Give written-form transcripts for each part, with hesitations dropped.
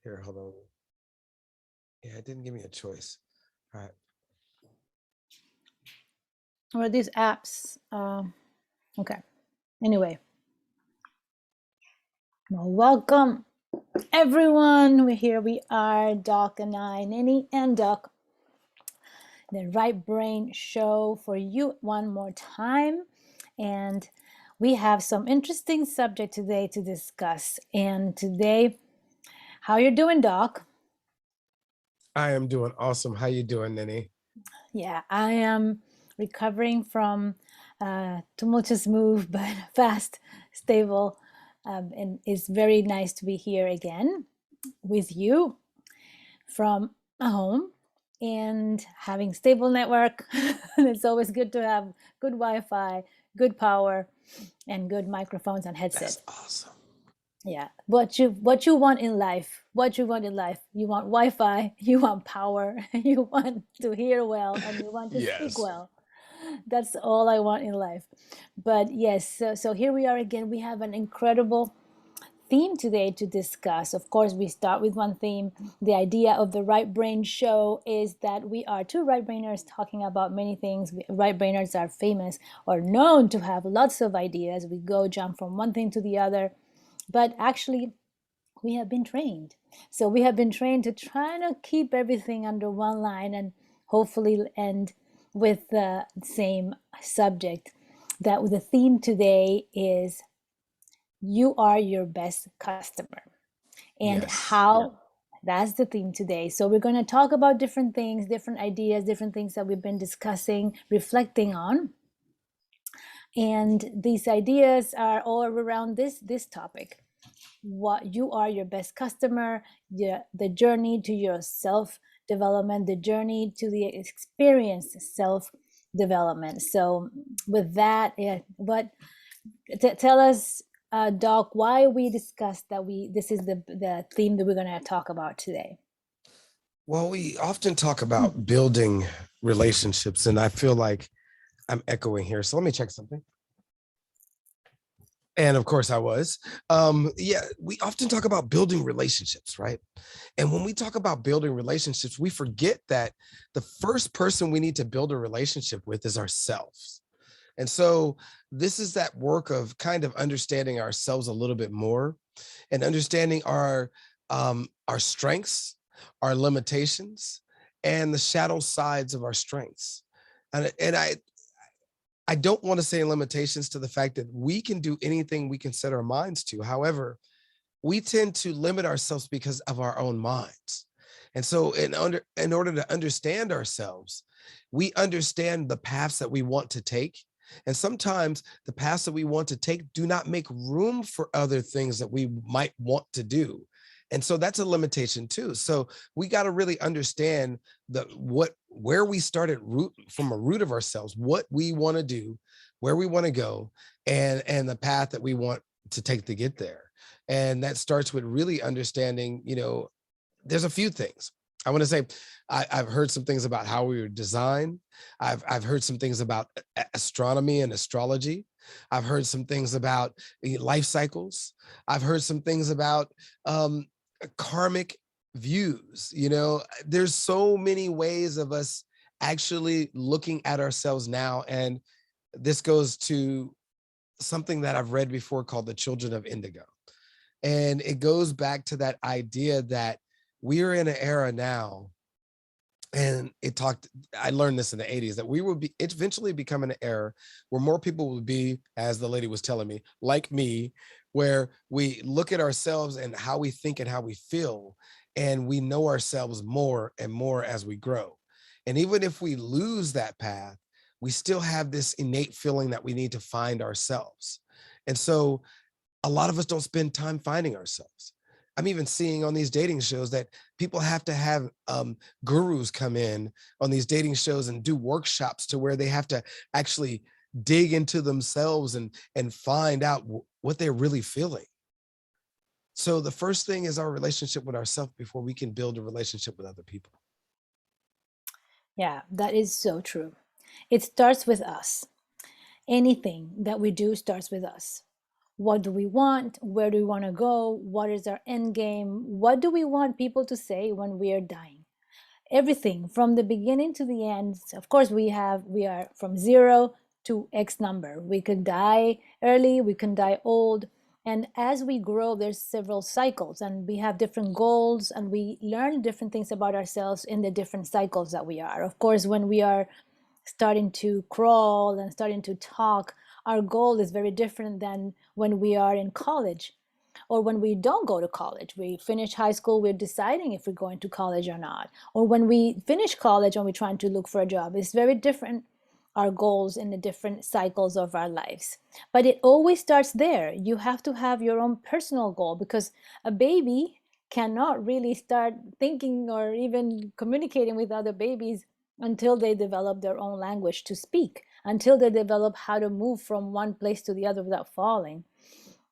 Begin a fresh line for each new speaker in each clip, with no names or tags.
Here, hold on. Yeah, it didn't give me a choice. All right.
Or these apps. Okay. Anyway, well, welcome everyone. Here we are, Doc and I, Neni and Doc, the Right Brain Show for you one more time. And we have some interesting subject today to discuss. And today, how you doing, Doc?
I am doing awesome. How you doing, Nene?
Yeah, I am recovering from tumultuous move, but fast, stable. And it's very nice to be here again with you from a home and having stable network. It's always good to have good Wi-Fi, good power, and good microphones and
That's
headsets.
awesome.
Yeah, what you want in life, what you want in life. You want Wi-Fi, you want power, you want to hear well, and you want to speak
Yes.
well. That's all I want in life. But yes, so here we are again. We have an incredible theme today to discuss. Of course, we start with one theme. The idea of the Right Brain Show is that we are two right brainers talking about many things. Right brainers are famous or known to have lots of ideas. We go jump from one thing to the other, but actually, we have been trained. So we have been trained to try to keep everything under one line and hopefully end with the same subject. That the theme today is you are your best customer, and
Yes.
how that's the theme today. So we're going to talk about different things, different ideas, different things that we've been discussing, reflecting on, and these ideas are all around this topic. What you are your best customer, the journey to your self development, the journey to the experience self development. So with that, yeah, what tell us, Doc, why we discussed that we this is the theme that we're going to talk about today.
Well, we often talk about building relationships, and I feel like I'm echoing here. So let me check something. And of course, I was. Yeah, we often talk about building relationships, right? And when we talk about building relationships, we forget that the first person we need to build a relationship with is ourselves. And so this is that work of kind of understanding ourselves a little bit more and understanding our strengths, our limitations, and the shadow sides of our strengths. And I don't want to say limitations to the fact that we can do anything we can set our minds to. However, we tend to limit ourselves because of our own minds. And so in order to understand ourselves, we understand the paths that we want to take. And sometimes the paths that we want to take do not make room for other things that we might want to do. And so that's a limitation too. So we got to really understand the what where we started root from a root of ourselves, what we want to do, where we want to go, and the path that we want to take to get there. And that starts with really understanding, there's a few things. I want to say I've heard some things about how we were designed. I've heard some things about astronomy and astrology. I've heard some things about life cycles. I've heard some things about karmic views. There's so many ways of us actually looking at ourselves now. And this goes to something that I've read before called the Children of Indigo. And it goes back to that idea that we're in an era now, and I learned this in the 80s, that we will be eventually becoming an era where more people will be, as the lady was telling me, like me, where we look at ourselves and how we think and how we feel, and we know ourselves more and more as we grow. And even if we lose that path, we still have this innate feeling that we need to find ourselves. And so a lot of us don't spend time finding ourselves. I'm even seeing on these dating shows that people have to have gurus come in on these dating shows and do workshops to where they have to actually dig into themselves and find out what they're really feeling. So the first thing is our relationship with ourselves before we can build a relationship with other people.
Yeah, that is so true. It starts with us. Anything that we do starts with us. What do we want? Where do we want to go? What is our end game? What do we want people to say when we are dying? Everything from the beginning to the end. Of course, we are from 0 to X number. We could die early, we can die old. And as we grow, there's several cycles, and we have different goals, and we learn different things about ourselves in the different cycles that we are. Of course, when we are starting to crawl and starting to talk, our goal is very different than when we are in college or when we don't go to college. We finish high school, we're deciding if we're going to college or not. Or when we finish college and we're trying to look for a job, it's very different, our goals in the different cycles of our lives. But it always starts there. You have to have your own personal goal, because a baby cannot really start thinking or even communicating with other babies until they develop their own language to speak, until they develop how to move from one place to the other without falling,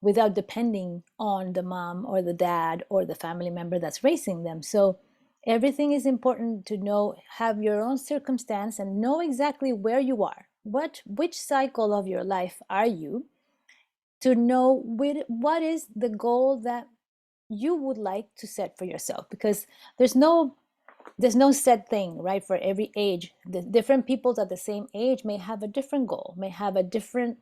without depending on the mom or the dad or the family member that's raising them. So everything is important to know, have your own circumstance and know exactly where you are. Which cycle of your life are you, to know what is the goal that you would like to set for yourself, because there's no set thing, right? For every age, the different people at the same age may have a different goal, may have a different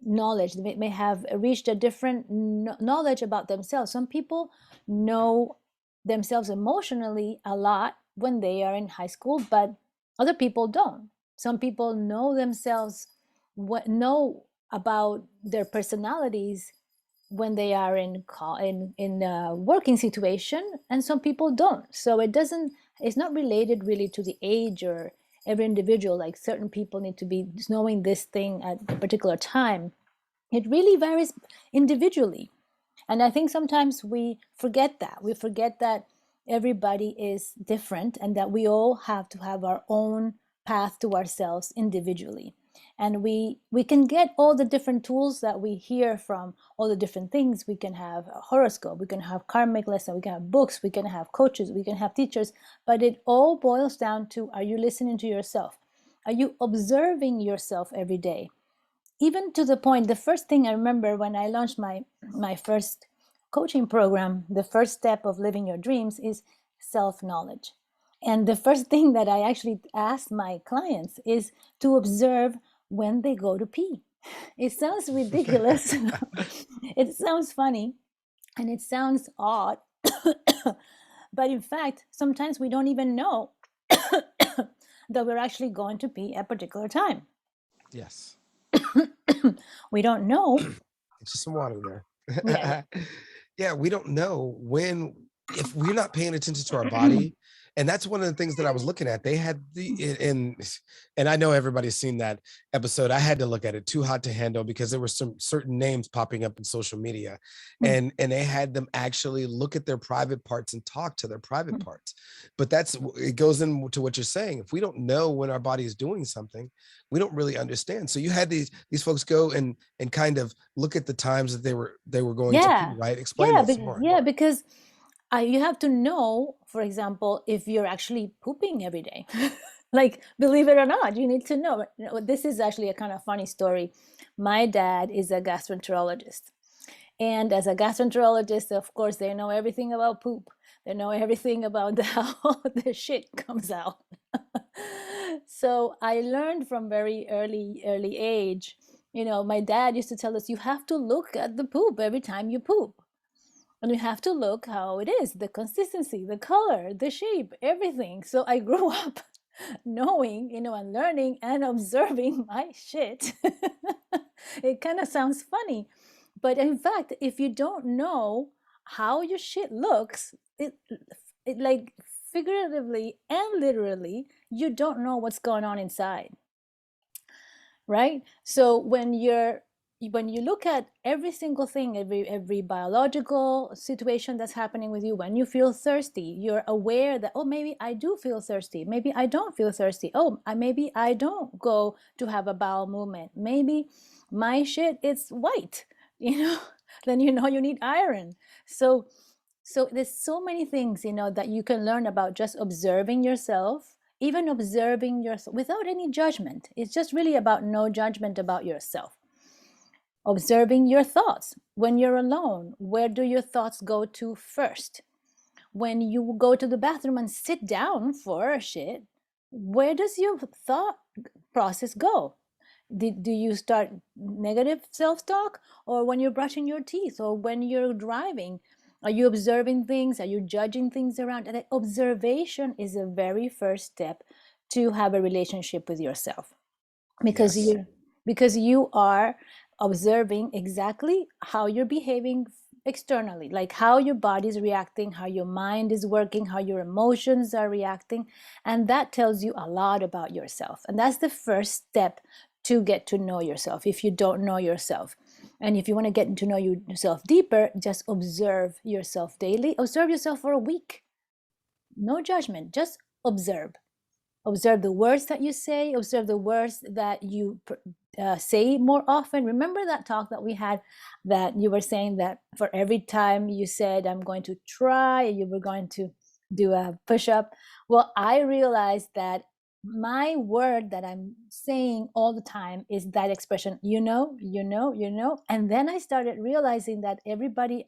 knowledge, they may have reached a different knowledge about themselves. Some people know themselves emotionally a lot when they are in high school, but other people don't. Some people know themselves, know about their personalities when they are in a working situation, and some people don't. So it's not related really to the age or every individual, like certain people need to be knowing this thing at a particular time. It really varies individually. And I think sometimes we forget that. We forget that everybody is different and that we all have to have our own path to ourselves individually. And we can get all the different tools that we hear from all the different things. We can have a horoscope, we can have karmic lesson, we can have books, we can have coaches, we can have teachers, but it all boils down to, are you listening to yourself? Are you observing yourself every day? Even to the point, the first thing I remember when I launched my first coaching program, the first step of living your dreams is self-knowledge. And the first thing that I actually ask my clients is to observe when they go to pee. It sounds ridiculous. It sounds funny and it sounds odd. But in fact, sometimes we don't even know that we're actually going to pee at a particular time.
Yes.
We don't know.
It's just some water
Yeah, yeah.
there. Yeah, we don't know when, if we're not paying attention to our body. And that's one of the things that I was looking at. They had and I know everybody's seen that episode. I had to look at it, Too Hot to Handle, because there were some certain names popping up in social media, and they had them actually look at their private parts and talk to their private parts. But it goes into what you're saying. If we don't know when our body is doing something, we don't really understand. So you had these folks go and kind of look at the times that they were going to pee,
Yeah,
right? Explain
yeah,
that some more.
yeah, because you have to know, for example, if you're actually pooping every day. Like, believe it or not, you need to know. This is actually a kind of funny story. My dad is a gastroenterologist. And as a gastroenterologist, of course, they know everything about poop. They know everything about how the shit comes out. So I learned from very early age. My dad used to tell us, you have to look at the poop every time you poop. And you have to look how it is, the consistency, the color, the shape, everything. So I grew up knowing, and learning and observing my shit. It kind of sounds funny. But in fact, if you don't know how your shit looks, it like figuratively and literally, you don't know what's going on inside, right? So when you look at every single thing, every biological situation that's happening with you, when you feel thirsty, you're aware that, oh, maybe I do feel thirsty, maybe I don't feel thirsty, oh, maybe I don't go to have a bowel movement, maybe my shit is white, then you need iron. So there's so many things, that you can learn about just observing yourself, even observing yourself without any judgment. It's just really about no judgment about yourself. Observing your thoughts. When you're alone, where do your thoughts go to first? When you go to the bathroom and sit down for a shit, where does your thought process go? Do you start negative self-talk, or when you're brushing your teeth, or when you're driving? Are you observing things? Are you judging things around? And observation is the very first step to have a relationship with yourself, because
Yes.
you are observing exactly how you're behaving externally, like how your body's reacting, how your mind is working, how your emotions are reacting. And that tells you a lot about yourself, and that's the first step to get to know yourself if you don't know yourself. And if you want to get to know yourself deeper, just observe yourself daily. Observe yourself for a week. No judgment, just observe. Observe the words that you say, observe the words that you say more often. Remember that talk that we had, that you were saying that for every time you said, I'm going to try, you were going to do a push up. Well, I realized that my word that I'm saying all the time is that expression, you know, you know, you know. And then I started realizing that everybody,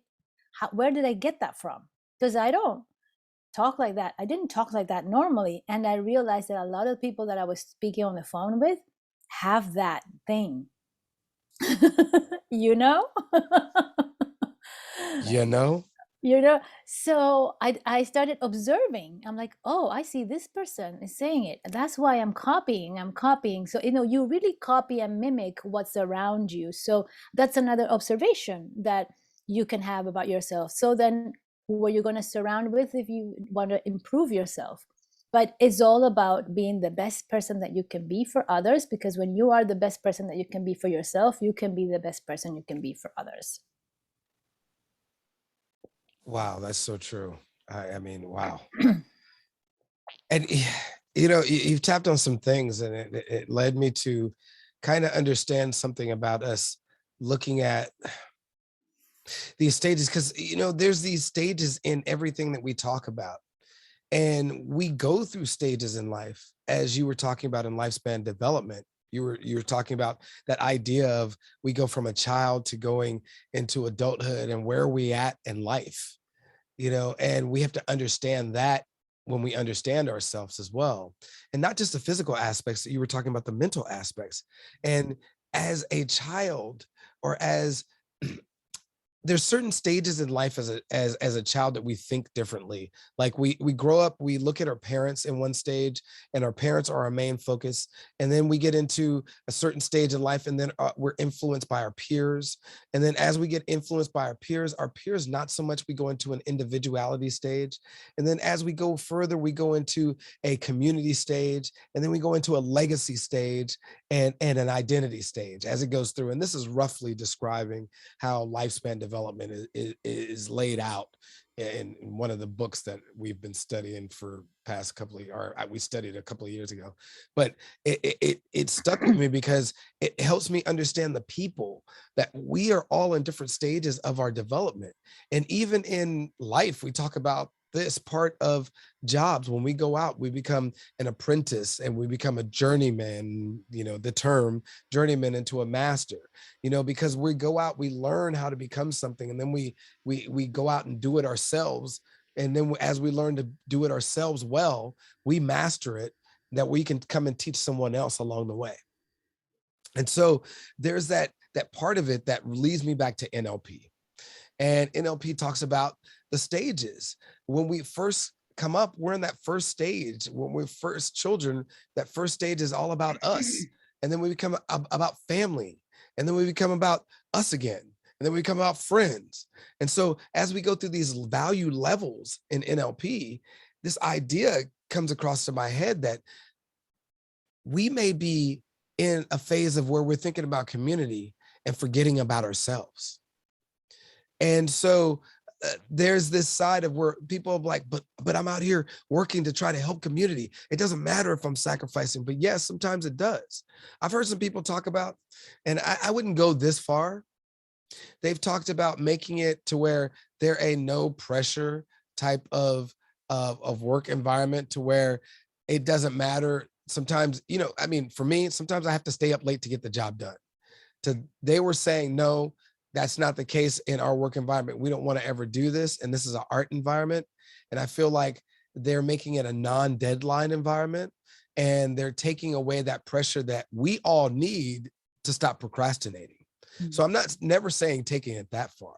where did I get that from? Because I don't talk like that. I didn't talk like that normally. And I realized that a lot of people that I was speaking on the phone with have that thing. you know?
You know?
So I started observing. I'm like, oh, I see this person is saying it. That's why I'm copying. So you really copy and mimic what's around you. So that's another observation that you can have about yourself. So then who are you going to surround with if you want to improve yourself? But it's all about being the best person that you can be for others, because when you are the best person that you can be for yourself, you can be the best person you can be for others.
Wow, that's so true. I mean, wow. And you've tapped on some things, and it led me to kind of understand something about us looking at these stages, because there's these stages in everything that we talk about, and we go through stages in life, as you were talking about in lifespan development. You were talking about that idea of we go from a child to going into adulthood, and where are we at in life, and we have to understand that when we understand ourselves as well, and not just the physical aspects. That you were talking about the mental aspects. And as a child, or as there's certain stages in life as a child that we think differently. Like we grow up, we look at our parents in one stage, and our parents are our main focus. And then we get into a certain stage in life, and then we're influenced by our peers. And then as we get influenced by our peers not so much, we go into an individuality stage. And then as we go further, we go into a community stage, and then we go into a legacy stage, and an identity stage as it goes through. And this is roughly describing how lifespan development is laid out in one of the books that we've been studying for past couple of, or we studied a couple of years ago. But it stuck with me because it helps me understand the people, that we are all in different stages of our development. And even in life, we talk about this part of jobs. When we go out, we become an apprentice, and we become a journeyman, the term journeyman into a master, because we go out, we learn how to become something, and then we go out and do it ourselves. And then as we learn to do it ourselves well, we master it, that we can come and teach someone else along the way. And so there's that part of it that leads me back to NLP. And NLP talks about the stages. When we first come up, we're in that first stage. When we're first children, that first stage is all about us. And then we become about family. And then we become about us again. And then we become about friends. And so as we go through these value levels in NLP, this idea comes across to my head that we may be in a phase of where we're thinking about community and forgetting about ourselves. And so there's this side of where people are like, but I'm out here working to try to help community. It doesn't matter if I'm sacrificing, but yes, sometimes it does. I've heard some people talk about, and I wouldn't go this far. They've talked about making it to where they're a no pressure type of work environment, to where it doesn't matter. Sometimes, I mean, for me, sometimes I have to stay up late to get the job done. They were saying, no, that's not the case in our work environment. We don't want to ever do this. And this is an art environment. And I feel like they're making it a non-deadline environment, and they're taking away that pressure that we all need to stop procrastinating. So I'm not never saying taking it that far.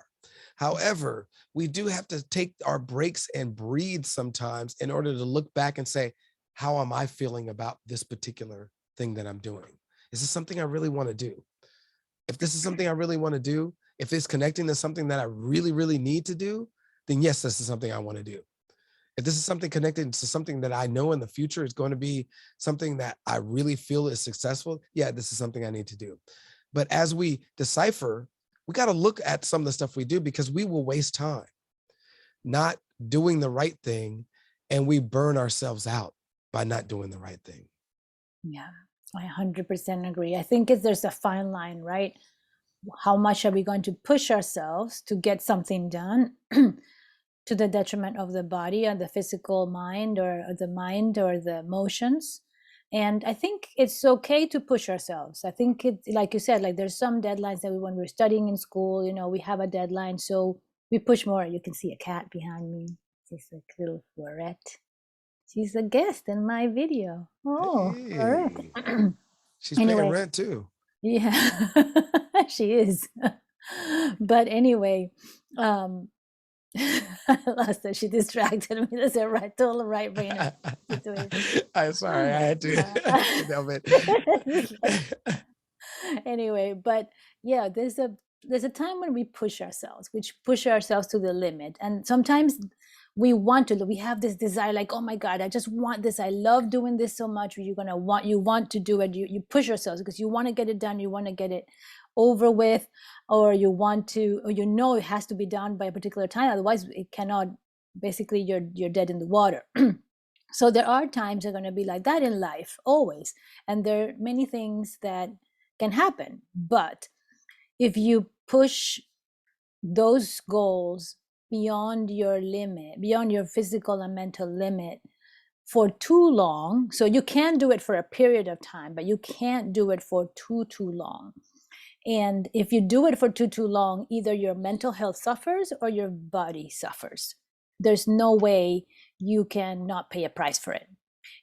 However, we do have to take our breaks and breathe sometimes in order to look back and say, how am I feeling about this particular thing that I'm doing? Is this something I really want to do? If this is something I really want to do, if it's connecting to something that I really, really need to do, then yes, this is something I want to do. If this is something connected to something that I know in the future is going to be something that I really feel is successful, yeah, this is something I need to do. But as we decipher, we got to look at some of the stuff we do, because we will waste time not doing the right thing, and we burn ourselves out by not doing the right thing.
Yeah, I 100% agree. I think there's a fine line, right? How much are we going to push ourselves to get something done to the detriment of the body and the physical mind, or the mind or the emotions? And I think it's okay to push ourselves. I think it's like you said, like there's some deadlines that when we're studying in school, we have a deadline, so we push more. You can see a cat behind me. She's like a little Florette. She's a guest in my video. Oh, Florette.
Hey, she's paying
Anyway,
rent too.
yeah, she is. But anyway, um, I lost her. She distracted me. That's a right, total right brain situation.
I'm sorry, I had to, I couldn't help
Uh,
it.
anyway, but yeah, there's a time when we push ourselves, which push ourselves to the limit, and sometimes we have this desire, like, oh my God, I just want this, I love doing this so much. You want to do it, you push yourselves because you want to get it done, you want to get it over with, or you want to, or it has to be done by a particular time, otherwise it cannot, basically you're dead in the water. So there are times that are going to be like that in life, always. And there are many things that can happen. But if you push those goals beyond your limit, beyond your physical and mental limit for too long, so you can do it for a period of time, but you can't do it for too long. And if you do it for too long, either your mental health suffers or your body suffers. There's no way you can not pay a price for it.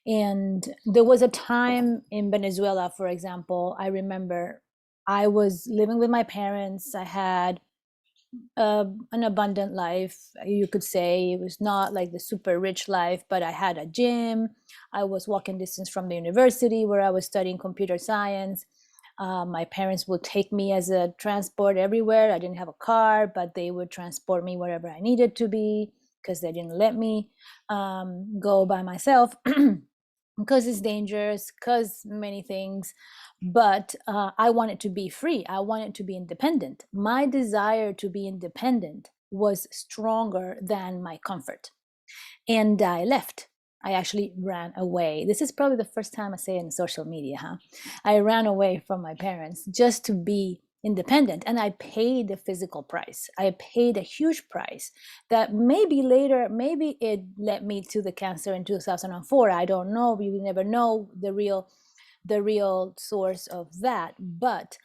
And there was a time in Venezuela, for example, I remember I was living with my parents. I had an abundant life, you could say. It was not like the super rich life, but I had a gym. I was walking distance from the university where I was studying computer science. My parents would take me as a transport everywhere. I didn't have a car, but they would transport me wherever I needed to be, because they didn't let me go by myself because it's dangerous, because many things. But I wanted to be free. I wanted to be independent. My desire to be independent was stronger than my comfort. And I left. I actually ran away. This is probably the first time I say it in social media, huh? I ran away from my parents just to be independent. And I paid the physical price. I paid a huge price that maybe later, maybe it led me to the cancer in 2004. I don't know. We will never know the real source of that. But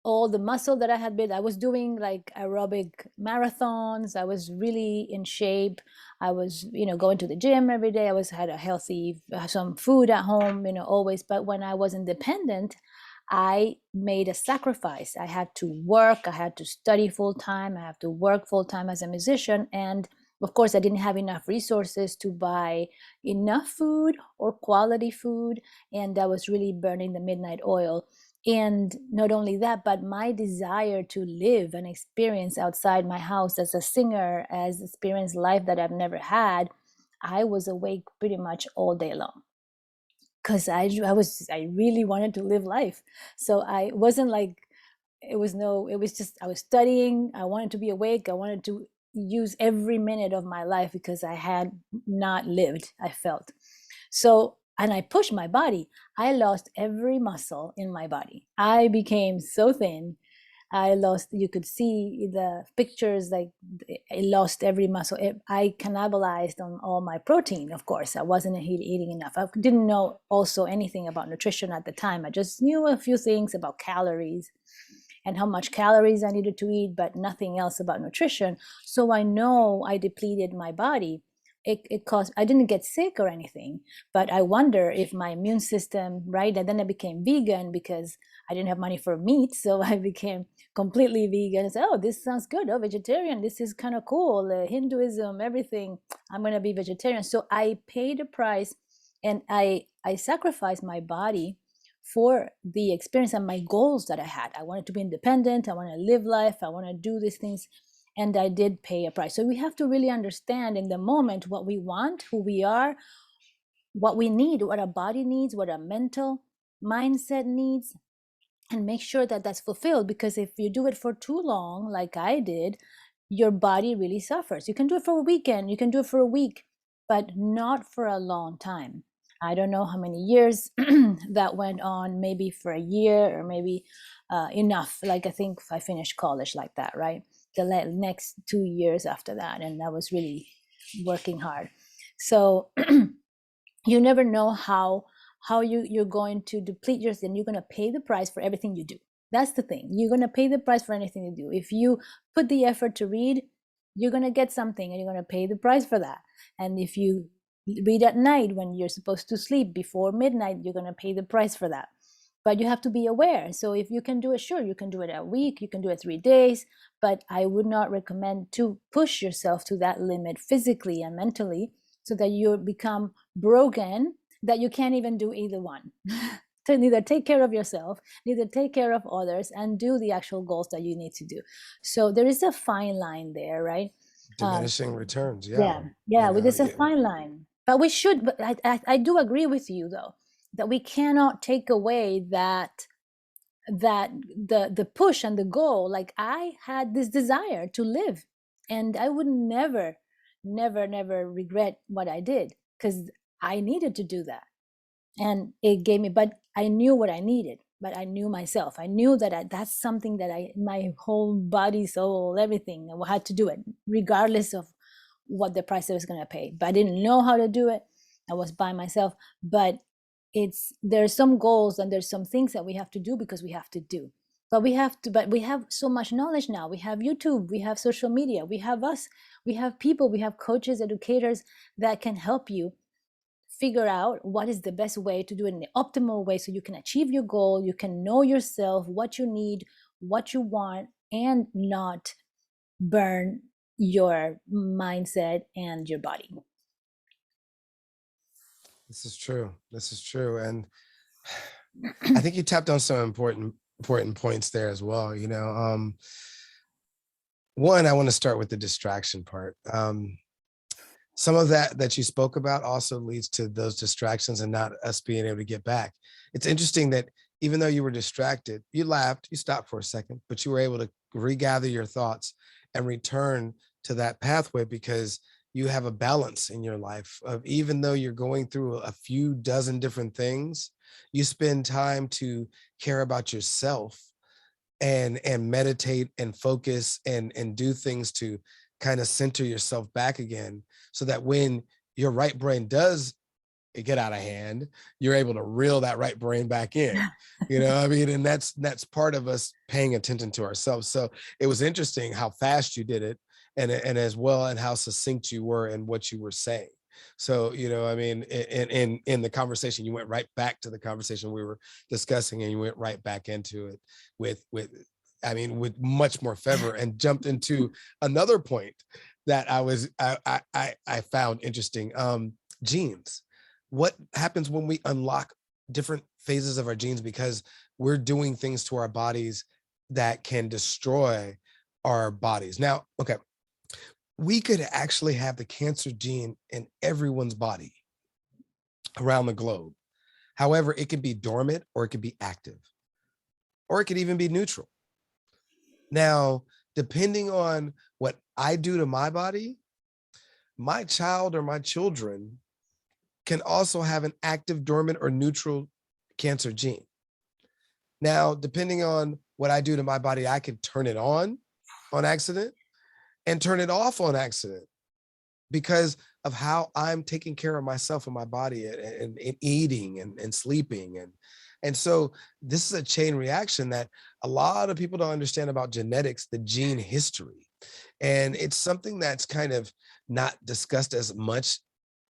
all the muscle that I had built, I was doing like aerobic marathons. I was really in shape. I was, going to the gym every day. Had a healthy, some food at home, always. But when I was independent, I made a sacrifice. I had to work. I had to study full time. I have to work full time as a musician. And of course, I didn't have enough resources to buy enough food or quality food. And I was really burning the midnight oil. And not only that, but my desire to live and experience outside my house as a singer, as experience life that I've never had, I was awake pretty much all day long, because I really wanted to live life. So I wasn't like, it was just, I was studying. I wanted to be awake. I wanted to use every minute of my life because I had not lived, I felt. So, and I pushed my body. I lost every muscle in my body. I became so thin. I lost, you could see the pictures, like I lost every muscle. I cannibalized on all my protein, of course. I wasn't eating enough. I didn't know also anything about nutrition at the time. I just knew a few things about calories and how much calories I needed to eat, but nothing else about nutrition. So I know I depleted my body. It caused, I didn't get sick or anything, but I wonder if my immune system, right? And then I became vegan because I didn't have money for meat. So I became completely vegan. I said, oh, this sounds good. Oh, vegetarian. This is kind of cool. Hinduism, everything. I'm going to be vegetarian. So I paid a price, and I sacrificed my body for the experience and my goals that I had. I wanted to be independent. I want to live life. I want to do these things. And I did pay a price. So we have to really understand in the moment what we want, who we are, what we need, what our body needs, what our mental mindset needs, and make sure that that's fulfilled. Because if you do it for too long, like I did, your body really suffers. You can do it for a weekend, you can do it for a week, but not for a long time. I don't know how many years that went on, maybe for a year, or maybe enough. Like I think I finished college like that, right? The next 2 years after that, and I was really working hard. So you never know how you're going to deplete yourself, and you're going to pay the price for everything you do. That's the thing. You're going to pay the price for anything you do. If you put the effort to read, you're going to get something, and you're going to pay the price for that. And if you read at night when you're supposed to sleep before midnight, you're going to pay the price for that. But you have to be aware. So if you can do it, sure, you can do it a week, you can do it 3 days, but I would not recommend to push yourself to that limit physically and mentally, so that you become broken, that you can't even do either one. To neither take care of yourself, neither take care of others, and do the actual goals that you need to do. So there is a fine line there, right?
Diminishing returns. Yeah.
Yeah, there's a fine line. But we should, but I do agree with you though, that we cannot take away that the push and the goal. Like I had this desire to live, and I would never regret what I did, because I needed to do that. And it gave me, but I knew what I needed, but I knew myself. I knew that that's something that my whole body, soul, everything, I had to do it regardless of what the price I was going to pay. But I didn't know how to do it. I was by myself. But there's some goals and there's some things that we have to do because we have to do. But we have so much knowledge now. We have YouTube, we have social media, we have us, we have people, we have coaches, educators that can help you figure out what is the best way to do it in the optimal way, so you can achieve your goal, you can know yourself, what you need, what you want, and not burn your mindset and your body.
This is true. This is true. And I think you tapped on some important points there as well. One, I want to start with the distraction part. Some of that you spoke about also leads to those distractions and not us being able to get back. It's interesting that even though you were distracted, you laughed, you stopped for a second, but you were able to regather your thoughts and return to that pathway, because you have a balance in your life of, even though you're going through a few dozen different things, you spend time to care about yourself and meditate and focus and do things to kind of center yourself back again, so that when your right brain does get out of hand, you're able to reel that right brain back in. I mean, and that's part of us paying attention to ourselves. So it was interesting how fast you did it, and as well, and how succinct you were in what you were saying. So, I mean, in the conversation, you went right back to the conversation we were discussing, and you went right back into it with much more fervor, and jumped into another point that I found interesting. Genes. What happens when we unlock different phases of our genes, because we're doing things to our bodies that can destroy our bodies? Now, okay, we could actually have the cancer gene in everyone's body around the globe. However, it can be dormant, or it could be active, or it could even be neutral. Now, depending on what I do to my body, my child or my children can also have an active, dormant, or neutral cancer gene. Now, depending on what I do to my body, I can turn it on accident and turn it off on accident because of how I'm taking care of myself and my body and eating and sleeping. And so this is a chain reaction that a lot of people don't understand about genetics, the gene history. And it's something that's kind of not discussed as much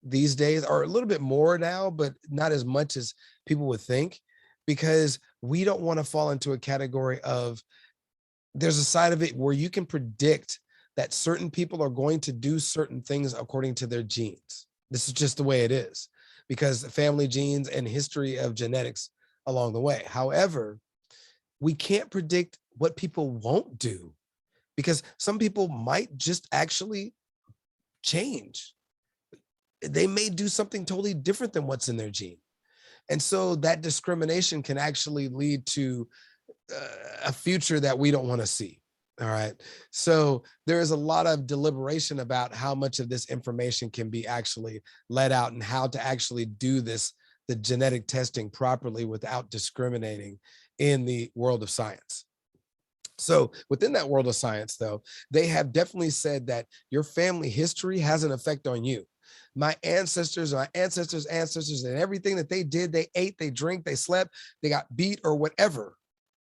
these days, or a little bit more now, but not as much as people would think, because we don't want to fall into a category of, there's a side of it where you can predict that certain people are going to do certain things according to their genes. This is just the way it is because family genes and history of genetics along the way. However, we can't predict what people won't do because some people might just actually change. They may do something totally different than what's in their gene. And so that discrimination can actually lead to a future that we don't want to see. All right. So there is a lot of deliberation about how much of this information can be actually let out and how to actually do this, the genetic testing properly without discriminating in the world of science. So within that world of science, though, they have definitely said that your family history has an effect on you. My ancestors, ancestors, and everything that they did, they ate, they drank, they slept, they got beat or whatever.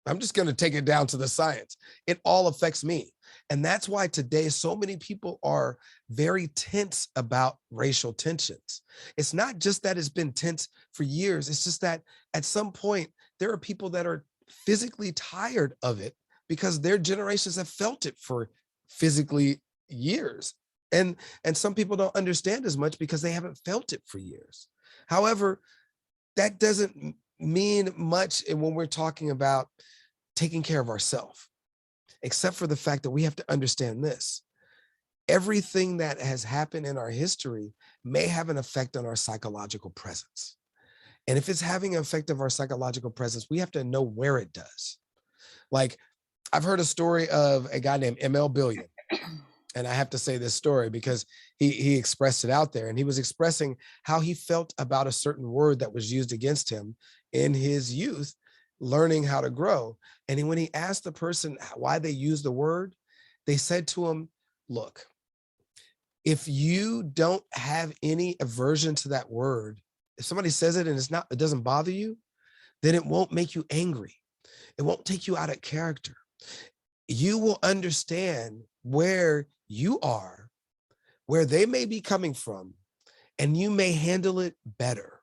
I'm just going to take it down to the science. It all affects me. And that's why today so many people are very tense about racial tensions. It's not just that it's been tense for years. It's just that at some point, there are people that are physically tired of it because their generations have felt it for physically years. And some people don't understand as much because they haven't felt it for years. However, that doesn't mean much when we're talking about taking care of ourselves, except for the fact that we have to understand this. Everything that has happened in our history may have an effect on our psychological presence. And if it's having an effect of our psychological presence, we have to know where it does. Like, I've heard a story of a guy named ML Billion. And I have to say this story because he expressed it out there, and he was expressing how he felt about a certain word that was used against him in his youth, learning how to grow. And when he asked the person why they used the word, they said to him, look, if you don't have any aversion to that word, if somebody says it and it doesn't bother you, then it won't make you angry. It won't take you out of character. You will understand where you are, where they may be coming from, and you may handle it better.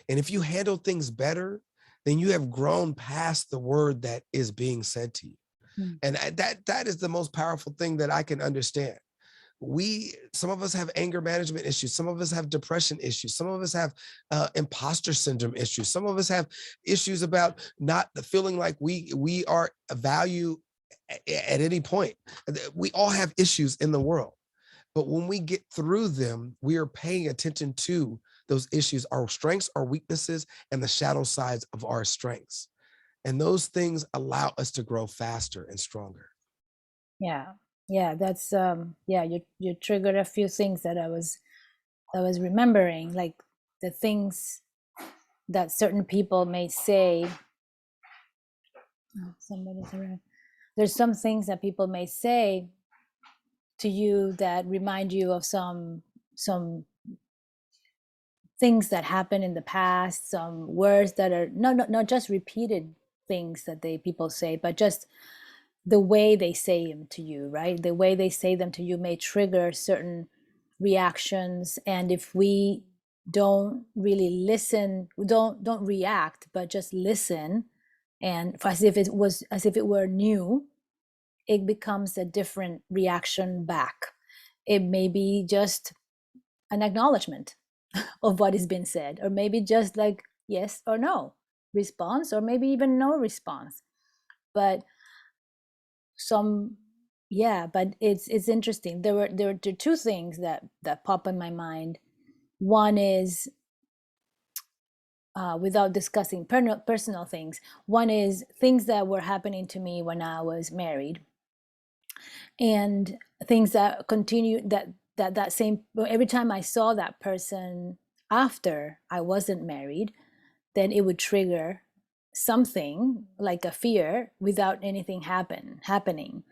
And if you handle things better, then you have grown past the word that is being said to you. And that is the most powerful thing that I can understand. Some of us have anger management issues, some of us have depression issues, some of us have imposter syndrome issues, some of us have issues about not feeling like we are a value at any point. We all have issues in the world, but when we get through them, we are paying attention to those issues, our strengths, our weaknesses, and the shadow sides of our strengths. And those things allow us to grow faster and stronger.
Yeah, yeah, that's yeah, you triggered a few things that I was remembering, like the things that certain people may say. Oh, somebody's around. There's some things that people may say to you that remind you of some things that happened in the past, some words that are not just repeated things that people say, but just the way they say them to you, right? The way they say them to you may trigger certain reactions. And if we don't really listen, don't react, but just listen, and as if it were new, it becomes a different reaction back. It may be just an acknowledgement of what is being said, or maybe just like yes or no response, or maybe even no response. But some yeah, but it's interesting. There are two things that pop in my mind. One is without discussing personal things, one is things that were happening to me when I was married, and things that continue, that same, every time I saw that person after I wasn't married, then it would trigger something like a fear without anything happening.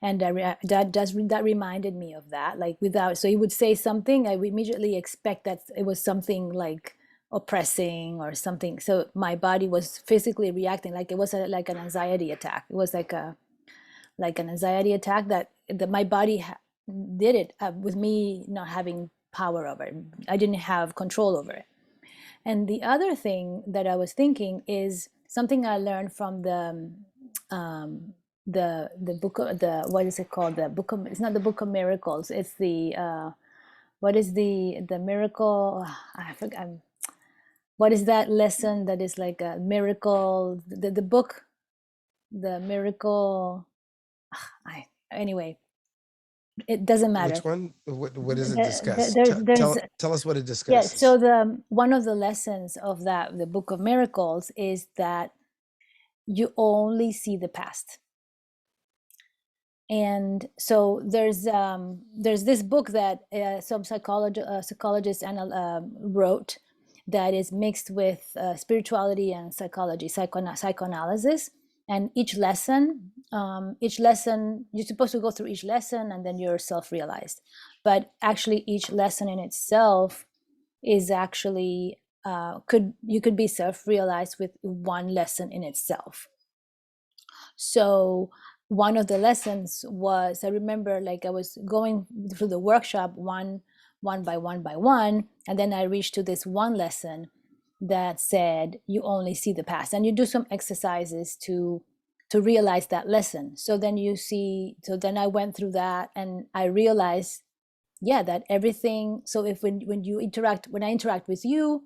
And that reminded me of that, like without, so he would say something, I would immediately expect that it was something like oppressing or something, so my body was physically reacting like it was like an anxiety attack. It was like an anxiety attack that my body did it with me not having power over it. I didn't have control over it. And the other thing that I was thinking is something I learned from the book of the, what is it called, the book of, it's not the Book of Miracles, it's the what is the miracle, I forgot, what is that lesson that is like a miracle, the book, the miracle, anyway, it doesn't matter.
Which one? What does it discuss?
There's
Tell us what it
yeah, so
discusses.
the one of the lessons of that, the Book of Miracles, is that you only see the past. And so there's this book that some psychologist wrote, that is mixed with spirituality and psychology, psychoanalysis. And each lesson, you're supposed to go through each lesson and then you're self-realized. But actually, each lesson in itself is actually you could be self-realized with one lesson in itself. So one of the lessons was, I remember, like I was going through the workshop one by one, and then I reached to this one lesson that said you only see the past, and you do some exercises to realize that lesson. So then I went through that and I realized, yeah, that everything, so if when I interact with you,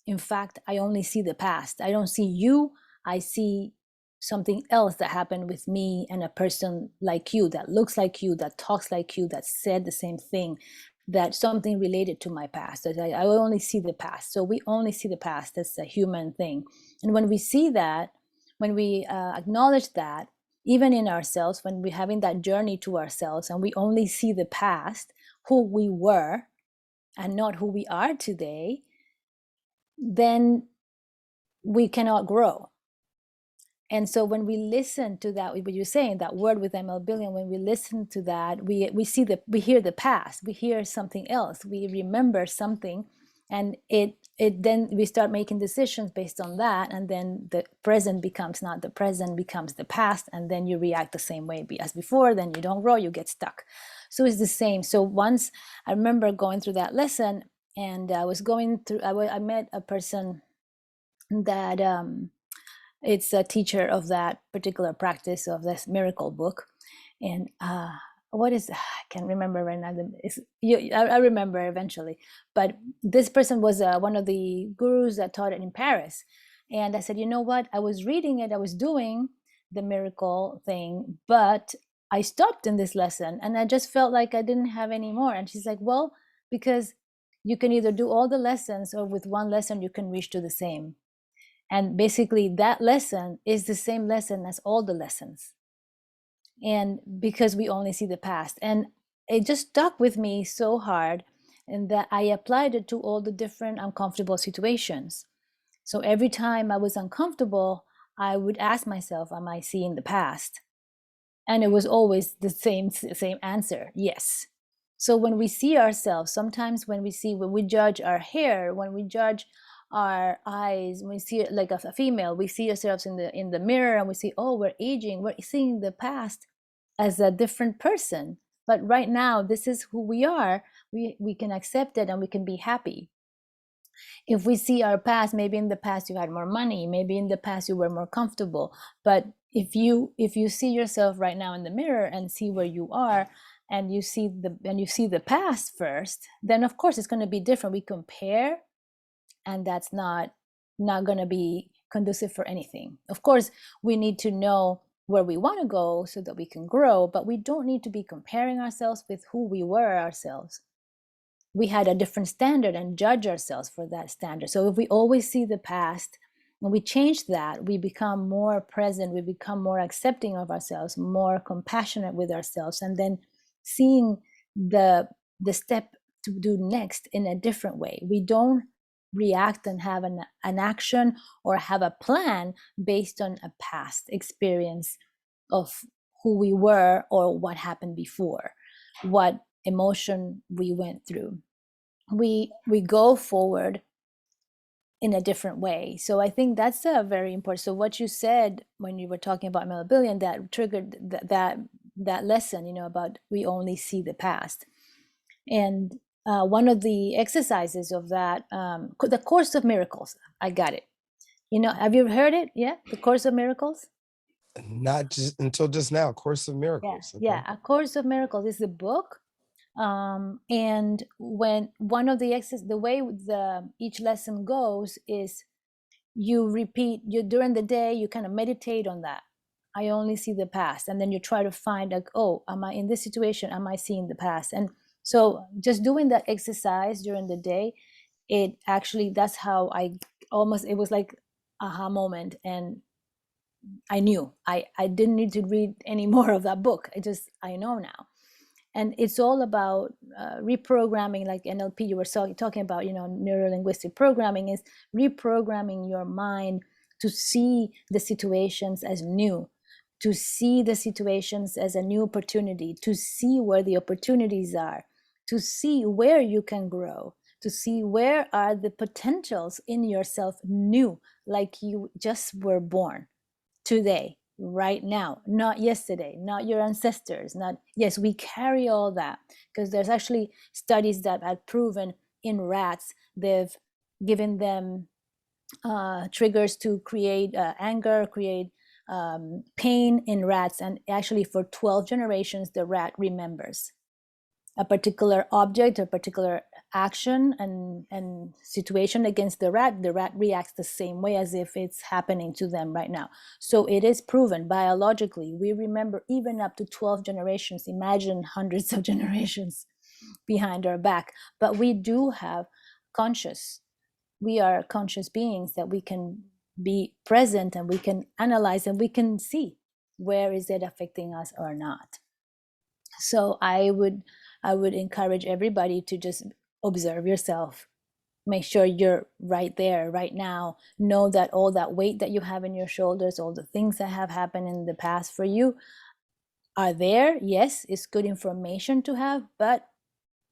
in fact, I only see the past. I don't see you. I see something else that happened with me and a person like you, that looks like you, that talks like you, that said the same thing, that something related to my past. I only see the past. So we only see the past. That's a human thing. And when we see that, when we acknowledge that, even in ourselves, when we're having that journey to ourselves and we only see the past, who we were and not who we are today, then we cannot grow. And so when we listen to that, what you're saying, that word with ML Billion, when we listen to that, we hear the past, we hear something else, we remember something, and it then we start making decisions based on that, and then the present becomes not the present, becomes the past, and then you react the same way as before, then you don't grow, you get stuck. So it's the same. So once I remember going through that lesson, and I was going through, I met a person that it's a teacher of that particular practice of this miracle book. And what is, I can't remember right now. I remember eventually. But this person was one of the gurus that taught it in Paris. And I said, you know what? I was reading it. I was doing the miracle thing, but I stopped in this lesson and I just felt like I didn't have any more. And she's like, well, because you can either do all the lessons, or with one lesson you can reach to the same. And basically that lesson is the same lesson as all the lessons. And because we only see the past. And it just stuck with me so hard, and that I applied it to all the different uncomfortable situations. So every time I was uncomfortable, I would ask myself, am I seeing the past? And it was always the same answer, yes. So when we see ourselves, sometimes when we judge our hair, when we judge our eyes, when we see it like a female, we see ourselves in the mirror and we see, oh, we're aging, we're seeing the past as a different person. But right now, this is who we are. We can accept it and we can be happy. If we see our past, maybe in the past you had more money, maybe in the past you were more comfortable, but if you see yourself right now in the mirror and see where you are, and you see the past first, then of course it's going to be different. We compare, and that's not going to be conducive for anything. Of course, we need to know where we want to go so that we can grow, but we don't need to be comparing ourselves with who we were ourselves. We had a different standard and judge ourselves for that standard. So if we always see the past and we change that, we become more present, we become more accepting of ourselves, more compassionate with ourselves, and then seeing the step to do next in a different way. We don't react and have an action or have a plan based on a past experience of who we were or what happened before, what emotion we went through. We go forward in a different way. So I think that's a very important. So what you said when you were talking about Melbillion, that triggered that lesson, about we only see the past. And one of the exercises of that, the Course of Miracles, I got it. Have you heard it? Yeah, the Course of Miracles.
Not just until just now. Course of
Yeah,
Miracles.
yeah.
Okay.
A Course of Miracles is a book, and when one of the way each lesson goes is you repeat during the day, you kind of meditate on that. I only see the past, and then you try to find, like, oh, am I in this situation? Am I seeing the past? And so just doing that exercise during the day, it actually, that's how it was like aha moment, and I knew I didn't need to read any more of that book. I know now. And it's all about reprogramming, like NLP you were talking about, neurolinguistic programming is reprogramming your mind to see the situations as new, to see the situations as a new opportunity, to see where the opportunities are, to see where you can grow, to see where are the potentials in yourself new, like you just were born today, right now, not yesterday, not your ancestors, not, yes, we carry all that, because there's actually studies that have proven in rats, they've given them triggers to create anger, create pain in rats, and actually for 12 generations the rat remembers a particular object, a particular action and situation against the rat reacts the same way as if it's happening to them right now. So it is proven biologically, we remember even up to 12 generations. Imagine hundreds of generations behind our back. But we do have we are conscious beings, that we can be present and we can analyze and we can see where is it affecting us or not. So I would encourage everybody to just observe yourself. Make sure you're right there, right now. Know that all that weight that you have in your shoulders, all the things that have happened in the past for you are there. Yes, it's good information to have, but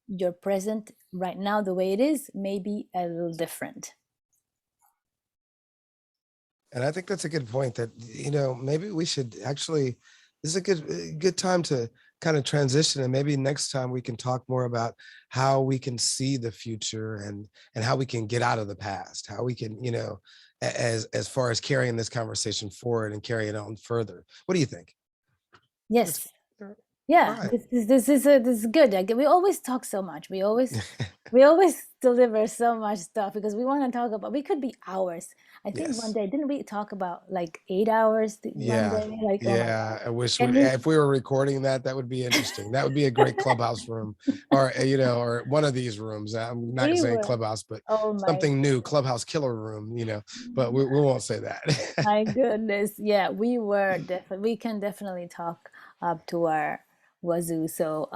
your present right now, the way it is, may be a little different.
And I think that's a good point, that, maybe we should actually, this is a good time to kind of transition. And maybe next time we can talk more about how we can see the future, and how we can get out of the past, how we can, as far as carrying this conversation forward and carry it on further. What do you think? That's
Yes.
fair. All
Yeah,
right.
this is good. Like, we always talk so much. We always deliver so much stuff because we want to talk about. We could be hours. I think one
Yes.
day didn't we talk about like 8 hours one
Yeah.
day? Like, oh my
Yeah. I wish
God! And it's
if we were recording that, that would be interesting. That would be a great clubhouse room, or, or one of these rooms. I'm not
we
saying
were.
clubhouse, but
Oh my
something new, clubhouse killer room, but we won't say that.
my goodness! Yeah, we were definitely. We can definitely talk up to our wazoo. So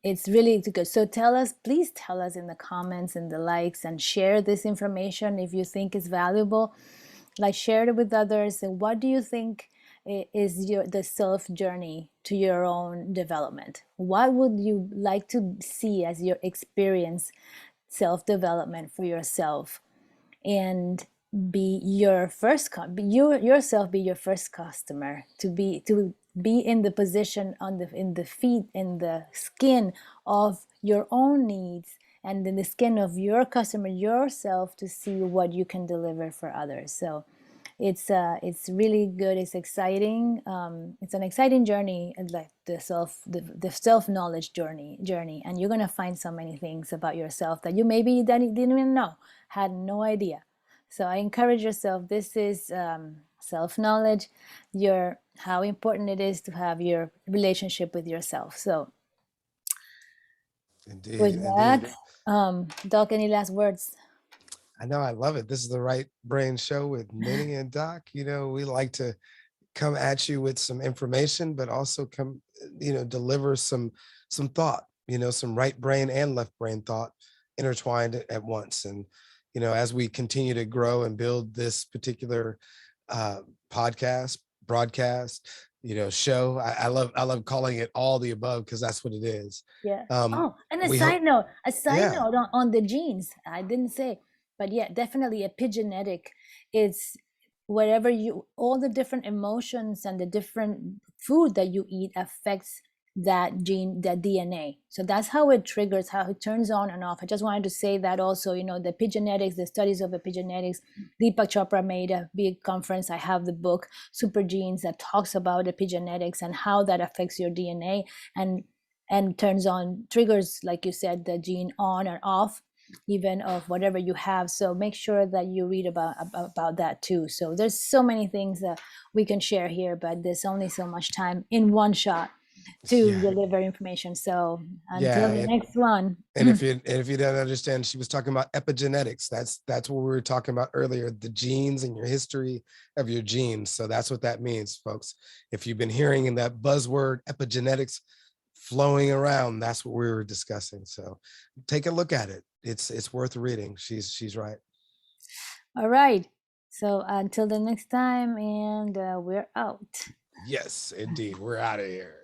it's really good. So please tell us in the comments and the likes, and share this information if you think it's valuable. Like, share it with others. And what do you think is the self journey to your own development? What would you like to see as your experience self development for yourself? And be your first be yourself, be your first customer, to be in the position, in the feet, in the skin of your own needs, and in the skin of your customer yourself, to see what you can deliver for others. So it's really good, it's exciting, it's an exciting journey, like the self knowledge journey, and you're going to find so many things about yourself that you maybe didn't even know, had no idea. So I encourage yourself. This is self knowledge, your how important it is to have your relationship with yourself. So with
Indeed.
that,
Indeed.
Doc, any last words?
I know. I love it. This is the Right Brain Show with Nini and Doc. We like to come at you with some information, but also come, deliver some thought, some right brain and left brain thought intertwined at once. And as we continue to grow and build this particular podcast, broadcast, show. I love calling it all the above because that's what it is.
Yeah.
Um,
Oh, and
we hope,
a side
yeah,
note on the genes. I didn't say, but yeah, definitely epigenetic is wherever you, all the different emotions and the different food that you eat affects that gene, that DNA. So that's how it triggers, how it turns on and off. I just wanted to say that also, the epigenetics, the studies of epigenetics. Deepak Chopra made a big conference. I have the book Super Genes that talks about epigenetics and how that affects your DNA and turns on, triggers, like you said, the gene on or off, even of whatever you have. So make sure that you read about that too. So there's so many things that we can share here, but there's only so much time in one shot to
yeah,
deliver information. So until
yeah.
the next one.
And if you don't understand, she was talking about epigenetics. That's what we were talking about earlier, the genes and your history of your genes. So that's what that means, folks. If you've been hearing in that buzzword epigenetics flowing around, that's what we were discussing. So take a look at it. It's worth reading. She's right.
All right. So until the next time, and we're out.
Yes, indeed. We're out of here.